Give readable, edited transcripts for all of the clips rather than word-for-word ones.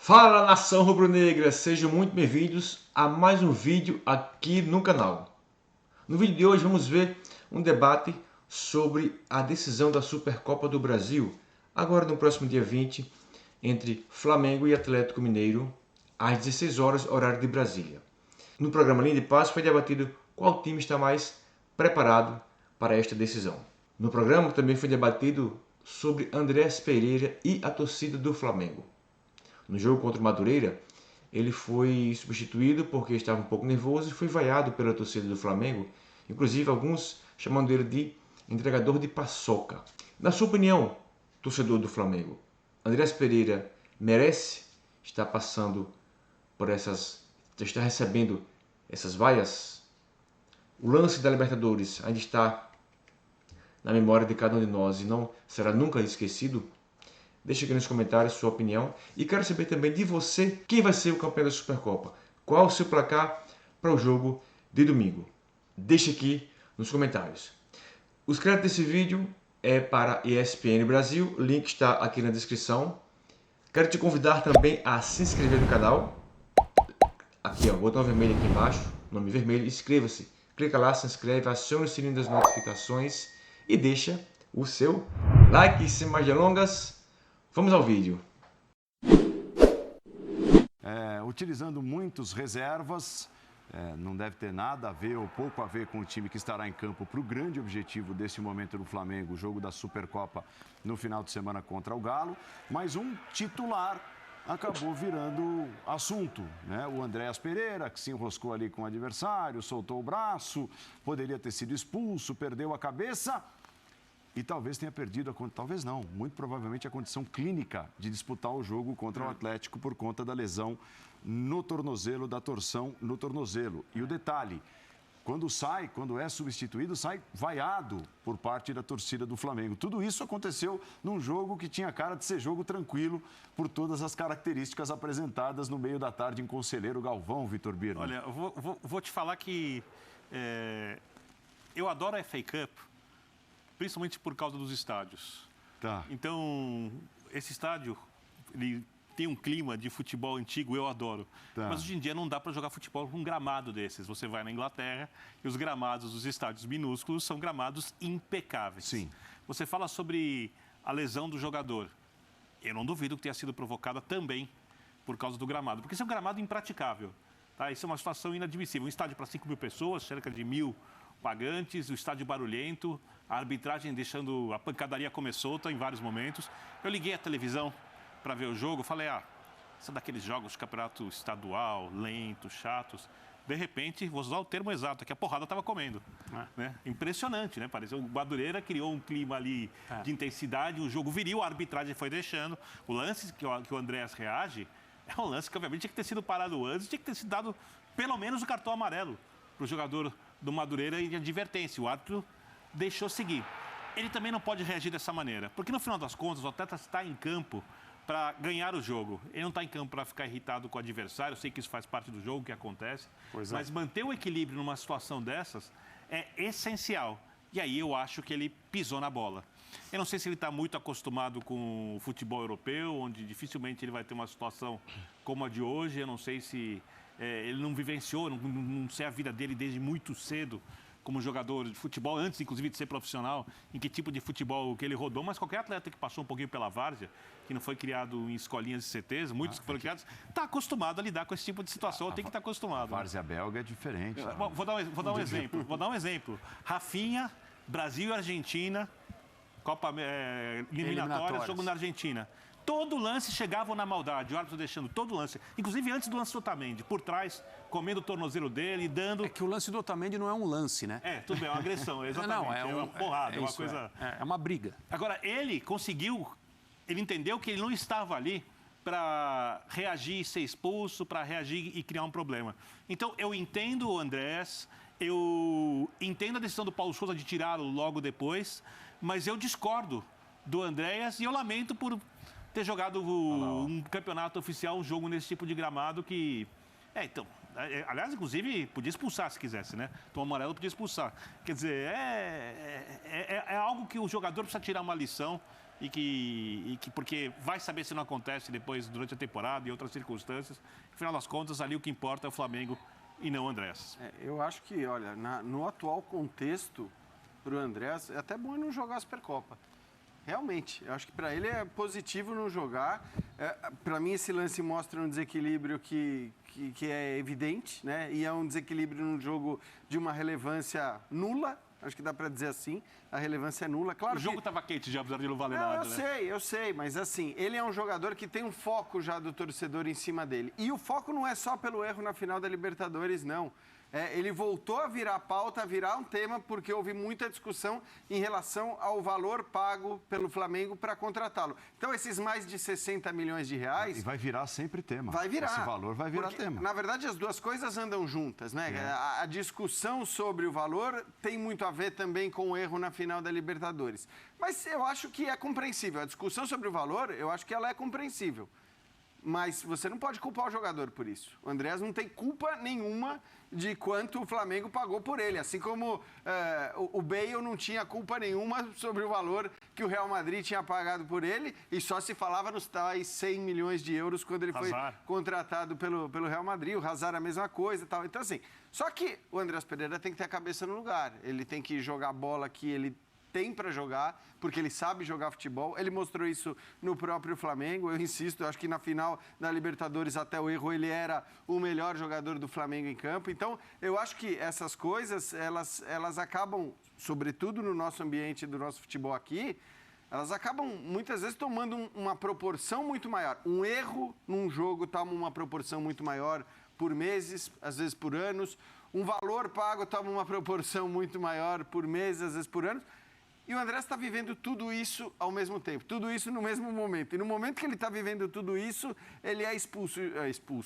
Fala, nação rubro-negra, sejam muito bem-vindos a mais um vídeo aqui no canal. No vídeo de hoje vamos ver um debate sobre a decisão da Supercopa do Brasil, agora no próximo dia 20, entre Flamengo e Atlético Mineiro, às 16 horas, horário de Brasília. No programa Linha de Passe foi debatido qual time está mais preparado para esta decisão. No programa também foi debatido sobre Andrés Pereira e a torcida do Flamengo. No jogo contra o Madureira, ele foi substituído porque estava um pouco nervoso e foi vaiado pela torcida do Flamengo, inclusive alguns chamando ele de entregador de paçoca. Na sua opinião, torcedor do Flamengo, Andrés Pereira merece estar passando por está recebendo essas vaias? O lance da Libertadores ainda está na memória de cada um de nós e não será nunca esquecido? Deixe aqui nos comentários sua opinião e quero saber também de você quem vai ser o campeão da Supercopa. Qual o seu placar para o jogo de domingo? Deixe aqui nos comentários. Os créditos desse vídeo é para ESPN Brasil, o link está aqui na descrição. Quero te convidar também a se inscrever no canal. Aqui, ó, botão vermelho aqui embaixo, nome vermelho, inscreva-se. Clica lá, se inscreve, acione o sininho das notificações e deixa o seu like. Sem mais delongas, vamos ao vídeo. Utilizando muitos reservas, não deve ter nada a ver ou pouco a ver com o time que estará em campo para o grande objetivo desse momento do Flamengo, o jogo da Supercopa no final de semana contra o Galo. Mas um titular acabou virando assunto, né? O Andrés Pereira, que se enroscou ali com o adversário, soltou o braço, poderia ter sido expulso, perdeu a cabeça. E talvez tenha perdido, talvez não, muito provavelmente a condição clínica de disputar o jogo contra o Atlético por conta da lesão no tornozelo, da torção no tornozelo. E o detalhe, quando é substituído, sai vaiado por parte da torcida do Flamengo. Tudo isso aconteceu num jogo que tinha cara de ser jogo tranquilo por todas as características apresentadas no meio da tarde em Conselheiro Galvão, Vitor Birner. Olha, eu vou te falar que eu adoro a FA Cup, principalmente por causa dos estádios. Tá. Então, esse estádio, ele tem um clima de futebol antigo, eu adoro. Tá. Mas hoje em dia não dá para jogar futebol com um gramado desses. Você vai na Inglaterra e os gramados dos estádios minúsculos são gramados impecáveis. Sim. Você fala sobre a lesão do jogador. Eu não duvido que tenha sido provocada também por causa do gramado, porque isso é um gramado impraticável. Tá? Isso é uma situação inadmissível. Um estádio para 5 mil pessoas, cerca de 1.000 pagantes, o estádio barulhento, a arbitragem deixando a pancadaria comer solta em vários momentos. Eu liguei a televisão para ver o jogo, falei, são daqueles jogos de campeonato estadual, lentos, chatos. De repente, vou usar o termo exato, que a porrada estava comendo. Né? Impressionante, né? Pareceu, o Madureira criou um clima ali de intensidade, um jogo viril, a arbitragem foi deixando. O lance que o Andrés reage é um lance que, obviamente, tinha que ter sido parado antes, tinha que ter sido dado pelo menos o cartão amarelo para o jogador do Madureira e de advertência. O árbitro deixou seguir. Ele também não pode reagir dessa maneira, porque no final das contas o atleta está em campo para ganhar o jogo. Ele não está em campo para ficar irritado com o adversário. Eu sei que isso faz parte do jogo, que acontece. Mas manter o equilíbrio numa situação dessas é essencial. E aí eu acho que ele pisou na bola. Eu não sei se ele está muito acostumado com o futebol europeu, onde dificilmente ele vai ter uma situação como a de hoje. Eu não sei se ele não vivenciou, não sei a vida dele desde muito cedo como jogador de futebol, antes inclusive de ser profissional, em que tipo de futebol que ele rodou, mas qualquer atleta que passou um pouquinho pela várzea, que não foi criado em escolinhas de CTs, muitos que foram criados, está acostumado a lidar com esse tipo de situação, tem que estar acostumado. A várzea belga é diferente. Vou dar um exemplo. Rafinha, Brasil e Argentina, Copa eliminatória, jogo na Argentina. Todo lance chegavam na maldade, o árbitro deixando todo lance, inclusive antes do lance do Otamendi, por trás, comendo o tornozelo dele, dando... É que o lance do Otamendi não é um lance, né? Tudo bem, é uma agressão, exatamente. Não, é uma porrada, é uma coisa... É uma briga. Agora, ele entendeu que ele não estava ali para reagir e ser expulso, para reagir e criar um problema. Então, eu entendo o Andrés, eu entendo a decisão do Paulo Sousa de tirá-lo logo depois, mas eu discordo do Andrés e eu lamento por ter jogado um campeonato oficial, um jogo nesse tipo de gramado que... aliás, inclusive, podia expulsar se quisesse, né? Tom amarelo podia expulsar. Quer dizer, é algo que o jogador precisa tirar uma lição. porque vai saber se não acontece depois durante a temporada e outras circunstâncias. No final das contas, ali o que importa é o Flamengo e não o Andrés. Eu acho que, olha, no atual contexto, para o Andrés, é até bom ele não jogar a Supercopa. Realmente, eu acho que para ele é positivo não jogar. Para mim, esse lance mostra um desequilíbrio que é evidente, né? E é um desequilíbrio num jogo de uma relevância nula. Acho que dá para dizer assim, a relevância é nula. Claro o jogo estava quente já, apesar de não valer nada, Eu sei, mas assim, ele é um jogador que tem um foco já do torcedor em cima dele. E o foco não é só pelo erro na final da Libertadores, não. Ele voltou a virar pauta, a virar um tema, porque houve muita discussão em relação ao valor pago pelo Flamengo para contratá-lo. Então, esses mais de 60 milhões de reais... E vai virar sempre tema. Vai virar. Esse valor vai virar tema. Na verdade, as duas coisas andam juntas, né? A discussão sobre o valor tem muito a ver também com o erro na final da Libertadores. Mas eu acho que é compreensível. A discussão sobre o valor, eu acho que ela é compreensível. Mas você não pode culpar o jogador por isso. O Andrés não tem culpa nenhuma de quanto o Flamengo pagou por ele. Assim como o Bale não tinha culpa nenhuma sobre o valor que o Real Madrid tinha pagado por ele e só se falava nos tais 100 milhões de euros quando ele foi contratado pelo Real Madrid. O Hazard a mesma coisa e tal. Então, assim, só que o Andrés Pereira tem que ter a cabeça no lugar. Ele tem que jogar a bola que ele tem para jogar, porque ele sabe jogar futebol. Ele mostrou isso no próprio Flamengo. Eu insisto, eu acho que na final da Libertadores, até o erro, ele era o melhor jogador do Flamengo em campo. Então, eu acho que essas coisas, elas acabam, sobretudo no nosso ambiente do nosso futebol aqui, elas acabam, muitas vezes, tomando uma proporção muito maior. Um erro num jogo toma uma proporção muito maior por meses, às vezes por anos. Um valor pago toma uma proporção muito maior por meses, às vezes por anos. E o Andrés está vivendo tudo isso ao mesmo tempo, tudo isso no mesmo momento. E no momento que ele está vivendo tudo isso, ele é expulso.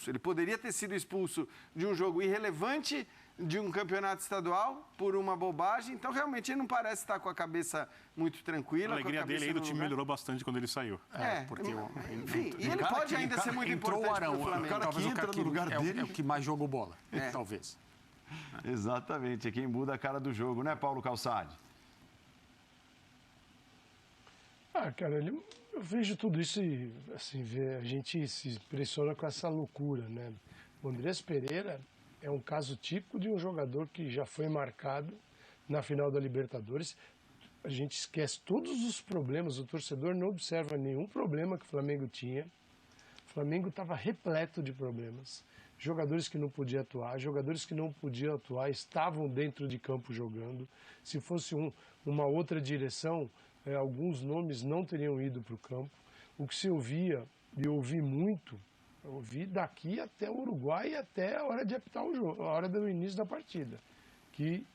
Ele poderia ter sido expulso de um jogo irrelevante, de um campeonato estadual, por uma bobagem. Então, realmente, ele não parece estar com a cabeça muito tranquila. A alegria dele aí do time melhorou bastante quando ele saiu. Porque enfim, e ele pode ainda ser muito importante para o Flamengo. O cara que entra no lugar dele é o que mais jogou bola, talvez. Exatamente, é quem muda a cara do jogo, né, Paulo Calçade? Cara, eu vejo tudo isso e, assim, a gente se impressiona com essa loucura, né? O Andrés Pereira é um caso típico de um jogador que já foi marcado na final da Libertadores. A gente esquece todos os problemas, o torcedor não observa nenhum problema que o Flamengo tinha. O Flamengo estava repleto de problemas. Jogadores que não podiam atuar, jogadores que não podiam atuar estavam dentro de campo jogando. Se fosse uma outra direção, alguns nomes não teriam ido para o campo. O que se ouvia, e eu ouvi muito, eu ouvi daqui até o Uruguai, até a hora de apitar o jogo, a hora do início da partida. Que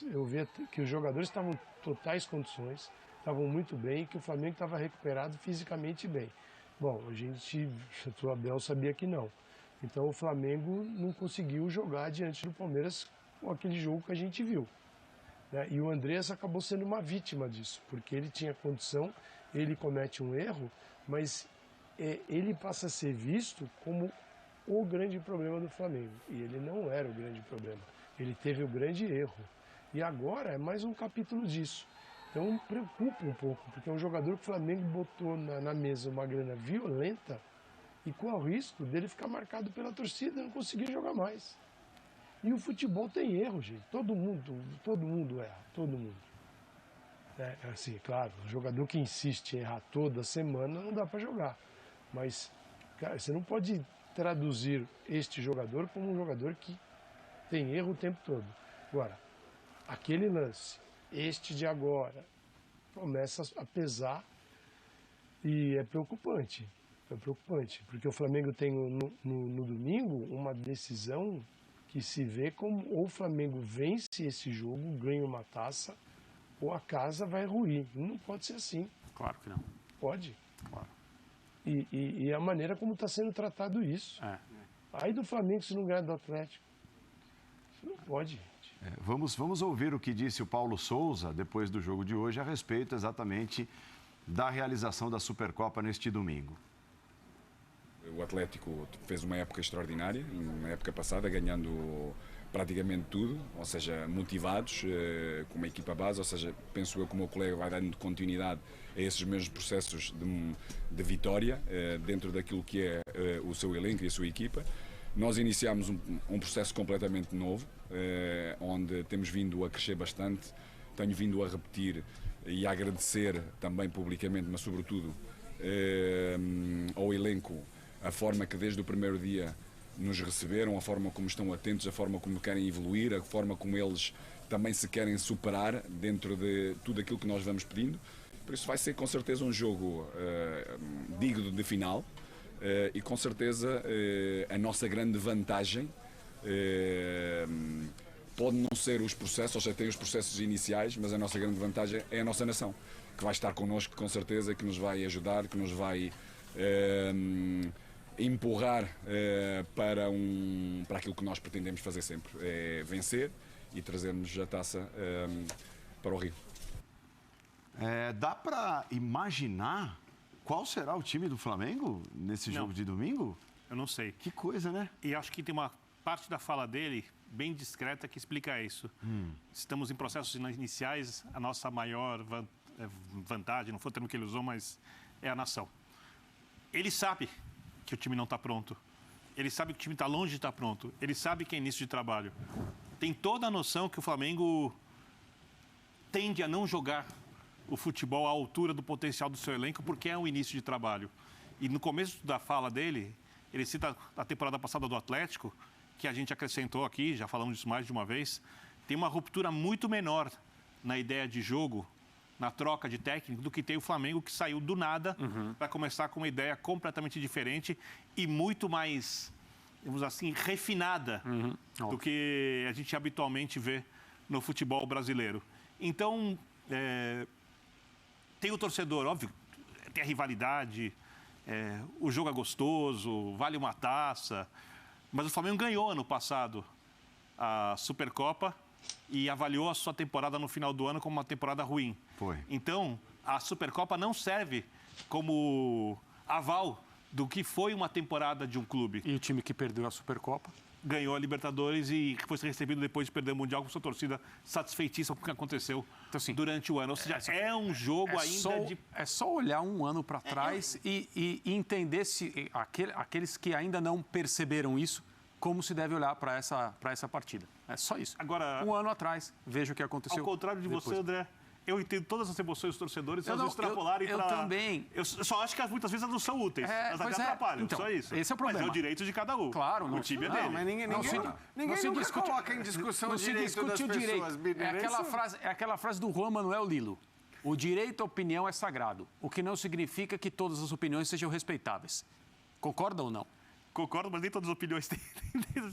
eu vi que os jogadores estavam em totais condições, estavam muito bem, que o Flamengo estava recuperado fisicamente bem. Bom, o Abel sabia que não. Então o Flamengo não conseguiu jogar diante do Palmeiras com aquele jogo que a gente viu. E o Andrés acabou sendo uma vítima disso, porque ele tinha condição, ele comete um erro, mas ele passa a ser visto como o grande problema do Flamengo. E ele não era o grande problema, ele teve o grande erro. E agora é mais um capítulo disso. Então preocupa um pouco, porque é um jogador que o Flamengo botou na mesa uma grana violenta e com o risco dele ficar marcado pela torcida e não conseguir jogar mais. E o futebol tem erro, gente. Todo mundo erra, todo mundo. Assim, claro, o jogador que insiste em errar toda semana não dá para jogar. Mas, cara, você não pode traduzir este jogador como um jogador que tem erro o tempo todo. Agora, aquele lance, este de agora, começa a pesar e é preocupante. É preocupante, porque o Flamengo tem no domingo uma decisão que se vê como ou o Flamengo vence esse jogo, ganha uma taça, ou a casa vai ruir. Não pode ser assim. Claro que não. Pode. Claro. E a maneira como está sendo tratado isso. Aí do Flamengo se não ganhar do Atlético. Isso não pode, gente. Vamos ouvir o que disse o Paulo Souza depois do jogo de hoje a respeito exatamente da realização da Supercopa neste domingo. O Atlético fez uma época extraordinária, na época passada, ganhando praticamente tudo, ou seja, motivados, com uma equipa base, ou seja, penso eu que o meu colega vai dando continuidade a esses mesmos processos de vitória dentro daquilo que é o seu elenco e a sua equipa. Nós iniciámos um processo completamente novo, onde temos vindo a crescer bastante, tenho vindo a repetir e a agradecer também publicamente, mas sobretudo ao elenco, a forma que desde o primeiro dia nos receberam, a forma como estão atentos, a forma como querem evoluir, a forma como eles também se querem superar dentro de tudo aquilo que nós vamos pedindo. Por isso vai ser com certeza um jogo digno de final e com certeza a nossa grande vantagem pode não ser os processos, ou seja, tem os processos iniciais, mas a nossa grande vantagem é a nossa nação, que vai estar connosco com certeza, que nos vai ajudar, que nos vai empurrar para aquilo que nós pretendemos fazer sempre, é vencer e trazermos a taça para o Rio. Dá para imaginar qual será o time do Flamengo nesse jogo de domingo? Eu não sei. Que coisa, né? E acho que tem uma parte da fala dele bem discreta que explica isso. Estamos em processos iniciais, a nossa maior vantagem, não foi o termo que ele usou, mas é a nação. Ele sabe que o time não está pronto. Ele sabe que o time está longe de estar pronto. Ele sabe que é início de trabalho. Tem toda a noção que o Flamengo tende a não jogar o futebol à altura do potencial do seu elenco, porque é um início de trabalho. E no começo da fala dele, ele cita a temporada passada do Atlético, que a gente acrescentou aqui, já falamos disso mais de uma vez, tem uma ruptura muito menor na ideia de jogo, na troca de técnico, do que tem o Flamengo, que saiu do nada para começar com uma ideia completamente diferente e muito mais, vamos assim, refinada do que a gente habitualmente vê no futebol brasileiro. Então, tem o torcedor, óbvio, tem a rivalidade, o jogo é gostoso, vale uma taça, mas o Flamengo ganhou ano passado a Supercopa e avaliou a sua temporada no final do ano como uma temporada ruim. Foi. Então, a Supercopa não serve como aval do que foi uma temporada de um clube. E o time que perdeu a Supercopa? Ganhou a Libertadores e foi recebido depois de perder o Mundial com sua torcida satisfeitíssima com o que aconteceu então, assim, durante o ano. Ou seja, é um jogo ainda É só olhar um ano para trás e entender se aqueles que ainda não perceberam isso, como se deve olhar para essa partida. É só isso. Agora, um ano atrás, veja o que aconteceu. Ao contrário de depois. você, André, eu entendo todas as emoções dos torcedores, elas extrapolarem para... Eu também. Eu só acho que muitas vezes elas não são úteis, elas até atrapalham, então, só isso. Esse é o problema. Mas é o direito de cada um. Claro. O time é dele. Mas ninguém nunca coloca em discussão o direito das pessoas. É aquela frase do Juan Manuel Lillo. O direito à opinião é sagrado, o que não significa que todas as opiniões sejam respeitáveis. Concorda ou não? Concordo, mas nem todas as opiniões você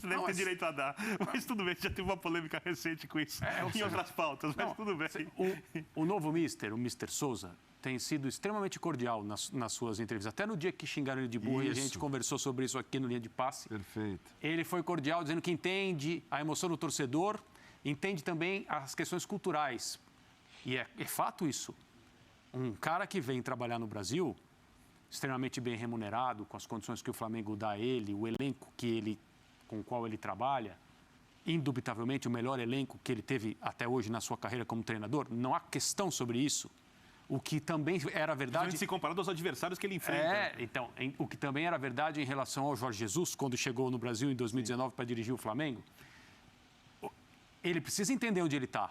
deve ter direito a dar. Mas tudo bem, já teve uma polêmica recente com isso em outras pautas, mas tudo bem. O novo o Mr. Souza, tem sido extremamente cordial nas suas entrevistas. Até no dia que xingaram ele de burro, e a gente conversou sobre isso aqui no Linha de Passe. Perfeito. Ele foi cordial, dizendo que entende a emoção do torcedor, entende também as questões culturais. E é fato isso. Um cara que vem trabalhar no Brasil, extremamente bem remunerado, com as condições que o Flamengo dá a ele, o elenco com o qual ele trabalha, indubitavelmente o melhor elenco que ele teve até hoje na sua carreira como treinador, não há questão sobre isso. O que também era verdade... Se comparado aos adversários que ele enfrenta. Então, o que também era verdade em relação ao Jorge Jesus, quando chegou no Brasil em 2019 para dirigir o Flamengo, ele precisa entender onde ele está.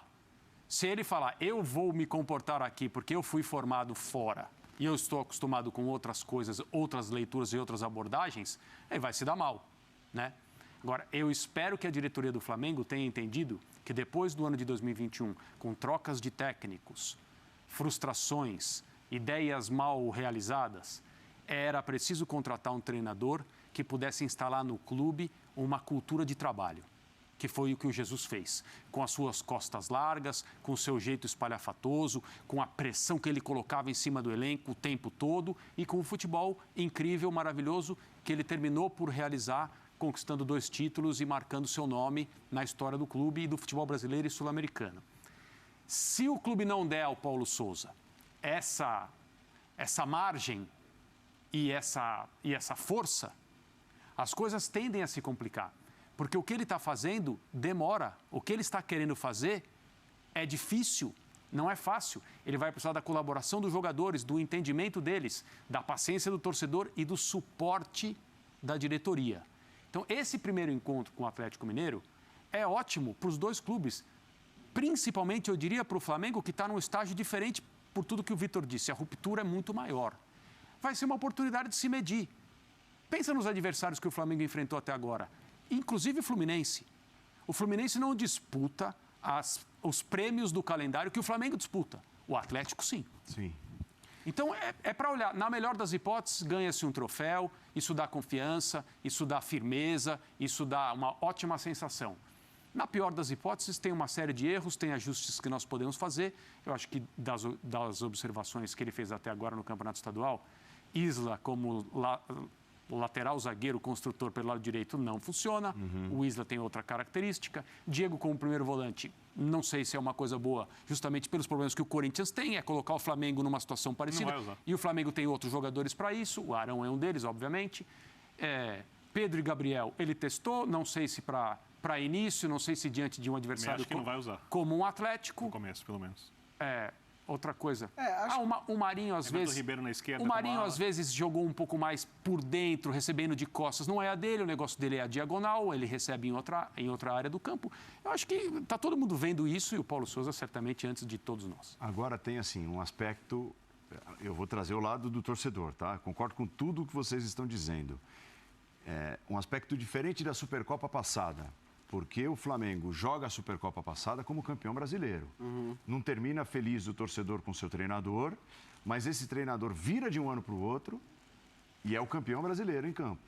Se ele falar, eu vou me comportar aqui porque eu fui formado fora e eu estou acostumado com outras coisas, outras leituras e outras abordagens, ele vai se dar mal, né? Agora, eu espero que a diretoria do Flamengo tenha entendido que depois do ano de 2021, com trocas de técnicos, frustrações, ideias mal realizadas, era preciso contratar um treinador que pudesse instalar no clube uma cultura de trabalho, que foi o que o Jesus fez, com as suas costas largas, com o seu jeito espalhafatoso, com a pressão que ele colocava em cima do elenco o tempo todo e com o futebol incrível, maravilhoso, que ele terminou por realizar, conquistando 2 títulos e marcando seu nome na história do clube e do futebol brasileiro e sul-americano. Se o clube não der ao Paulo Souza essa margem e essa força, as coisas tendem a se complicar. Porque o que ele está fazendo demora. O que ele está querendo fazer é difícil, não é fácil. Ele vai precisar da colaboração dos jogadores, do entendimento deles, da paciência do torcedor e do suporte da diretoria. Então, esse primeiro encontro com o Atlético Mineiro é ótimo para os dois clubes. Principalmente, eu diria, para o Flamengo, que está num estágio diferente por tudo que o Vitor disse. A ruptura é muito maior. Vai ser uma oportunidade de se medir. Pensa nos adversários que o Flamengo enfrentou até agora, inclusive o Fluminense. O Fluminense não disputa os prêmios do calendário que o Flamengo disputa. O Atlético, sim. Sim. Então, é para olhar. Na melhor das hipóteses, ganha-se um troféu, isso dá confiança, isso dá firmeza, isso dá uma ótima sensação. Na pior das hipóteses, tem uma série de erros, tem ajustes que nós podemos fazer. Eu acho que das observações que ele fez até agora no Campeonato Estadual, Isla como lateral zagueiro construtor pelo lado direito não funciona. O Isla tem outra característica. Diego como primeiro volante, não sei se é uma coisa boa, justamente pelos problemas que o Corinthians tem, é colocar o Flamengo numa situação parecida. E o Flamengo tem outros jogadores para isso, o Arão é um deles, obviamente. Pedro e Gabriel, ele testou, não sei se para início, não sei se diante de um adversário que não vai usar. Como um Atlético. No começo, pelo menos. Outra coisa. O Marinho, às vezes. Ribeiro na esquerda, o Marinho, às vezes, jogou um pouco mais por dentro, recebendo de costas. Não é a dele, o negócio dele é a diagonal, ele recebe em outra área do campo. Eu acho que está todo mundo vendo isso e o Paulo Sousa, certamente, antes de todos nós. Agora tem, assim, um aspecto. Eu vou trazer o lado do torcedor, tá? Concordo com tudo o que vocês estão dizendo. Um aspecto diferente da Supercopa passada. Porque o Flamengo joga a Supercopa passada como campeão brasileiro. Não termina feliz o torcedor com seu treinador, mas esse treinador vira de um ano para o outro e é o campeão brasileiro em campo.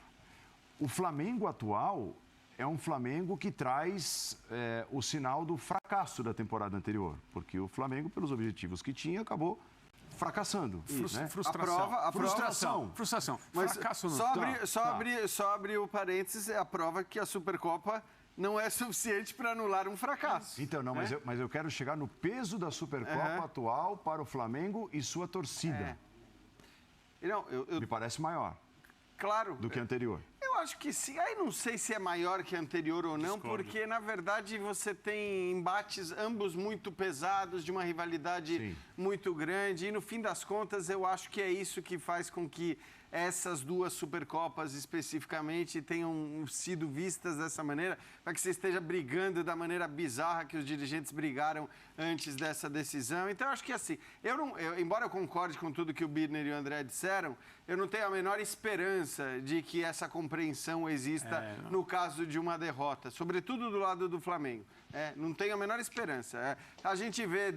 O Flamengo atual é um Flamengo que traz o sinal do fracasso da temporada anterior. Porque o Flamengo, pelos objetivos que tinha, acabou fracassando. Né? Frustração. Mas fracasso não. Só abrir o parênteses, é a prova que a Supercopa não é suficiente para anular um fracasso. Então, não, mas eu quero chegar no peso da Supercopa atual para o Flamengo e sua torcida. Não, Me parece maior. Claro. Do que a anterior. Eu acho que sim. Aí não sei se é maior que a anterior ou não, porque, na verdade, você tem embates ambos muito pesados, de uma rivalidade muito grande. E, no fim das contas, eu acho que é isso que faz com que essas duas Supercopas especificamente tenham sido vistas dessa maneira, para que você esteja brigando da maneira bizarra que os dirigentes brigaram antes dessa decisão. Então, eu acho que assim, embora eu concorde com tudo que o Birner e o André disseram, eu não tenho a menor esperança de que essa compreensão exista no caso de uma derrota, sobretudo do lado do Flamengo. Não tenho a menor esperança. A gente vê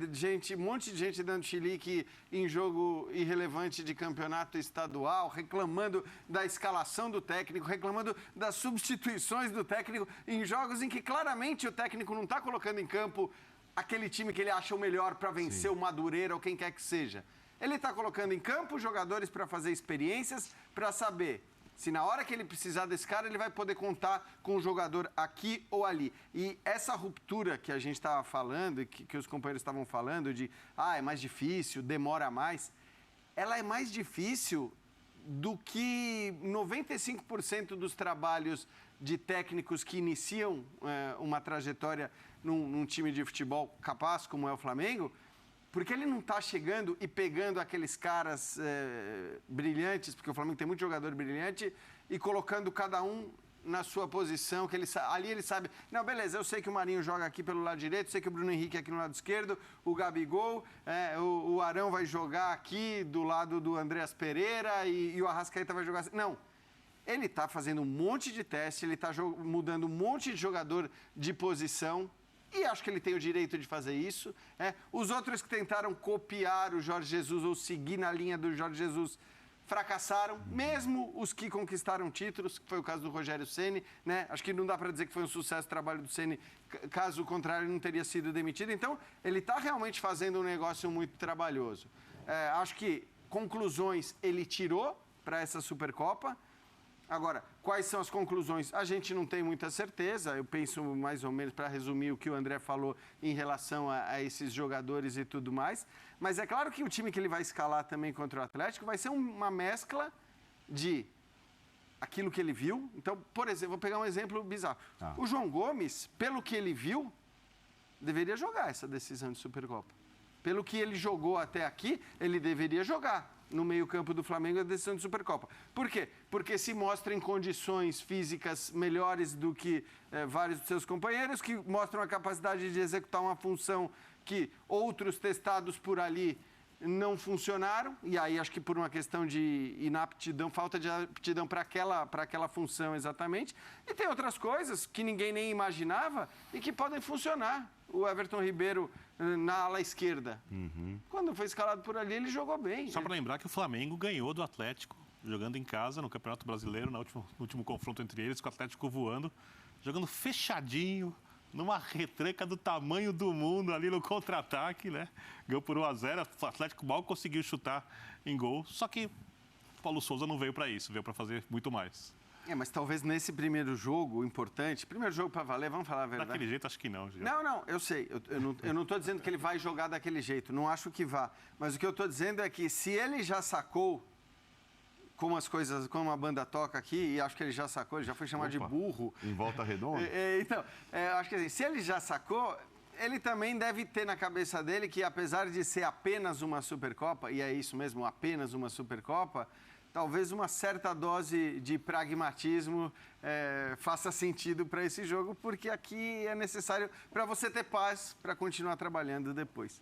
um monte de gente dando chilique em jogo irrelevante de campeonato estadual, reclamando da escalação do técnico, reclamando das substituições do técnico em jogos em que claramente o técnico não está colocando em campo aquele time que ele acha o melhor para vencer o Madureira ou quem quer que seja. Ele está colocando em campo jogadores para fazer experiências, para saber se na hora que ele precisar desse cara, ele vai poder contar com o jogador aqui ou ali. E essa ruptura que a gente estava falando, que os companheiros estavam falando, de é mais difícil, demora mais, ela é mais difícil do que 95% dos trabalhos de técnicos que iniciam uma trajetória num time de futebol capaz, como é o Flamengo, porque ele não está chegando e pegando aqueles caras brilhantes, porque o Flamengo tem muito jogador brilhante, e colocando cada um na sua posição, que ali ele sabe, não, beleza, eu sei que o Marinho joga aqui pelo lado direito, sei que o Bruno Henrique aqui no lado esquerdo, o Gabigol, o Arão vai jogar aqui do lado do Andreas Pereira e o Arrascaeta vai jogar assim. Não, ele está fazendo um monte de teste, ele está mudando um monte de jogador de posição, e acho que ele tem o direito de fazer isso. Os outros que tentaram copiar o Jorge Jesus ou seguir na linha do Jorge Jesus fracassaram, mesmo os que conquistaram títulos, que foi o caso do Rogério Ceni, né? Acho que não dá para dizer que foi um sucesso o trabalho do Ceni, caso contrário, ele não teria sido demitido. Então, ele está realmente fazendo um negócio muito trabalhoso. Acho que conclusões ele tirou para essa Supercopa. Agora, quais são as conclusões? A gente não tem muita certeza. Eu penso mais ou menos, para resumir o que o André falou em relação a esses jogadores e tudo mais. Mas é claro que o time que ele vai escalar também contra o Atlético vai ser uma mescla de aquilo que ele viu. Então, por exemplo, vou pegar um exemplo bizarro. O João Gomes, pelo que ele viu, deveria jogar essa decisão de Supercopa. Pelo que ele jogou até aqui, ele deveria jogar no meio-campo do Flamengo a decisão de Supercopa. Por quê? Porque se mostra em condições físicas melhores do que vários dos seus companheiros, que mostram a capacidade de executar uma função que outros testados por ali não funcionaram, e aí acho que por uma questão de inaptidão, falta de aptidão para aquela função exatamente. E tem outras coisas que ninguém nem imaginava e que podem funcionar. O Everton Ribeiro na ala esquerda. Quando foi escalado por ali, ele jogou bem. Só para lembrar que o Flamengo ganhou do Atlético, jogando em casa no Campeonato Brasileiro, no último confronto entre eles, com o Atlético voando, jogando fechadinho, numa retranca do tamanho do mundo ali no contra-ataque, né? Ganhou por 1-0, o Atlético mal conseguiu chutar em gol, só que o Paulo Souza não veio para isso, veio para fazer muito mais. Mas talvez nesse primeiro jogo importante, primeiro jogo para valer, vamos falar a verdade. Daquele jeito, acho que não. Gil. Não, eu sei. Eu não estou dizendo que ele vai jogar daquele jeito, não acho que vá. Mas o que eu estou dizendo é que se ele já sacou como as coisas, como a banda toca aqui, e acho que ele já sacou, ele já foi chamado de burro. Em Volta Redonda? Então, acho que assim, se ele já sacou, ele também deve ter na cabeça dele que apesar de ser apenas uma Supercopa, e é isso mesmo, apenas uma Supercopa, talvez uma certa dose de pragmatismo faça sentido para esse jogo, porque aqui é necessário para você ter paz para continuar trabalhando depois.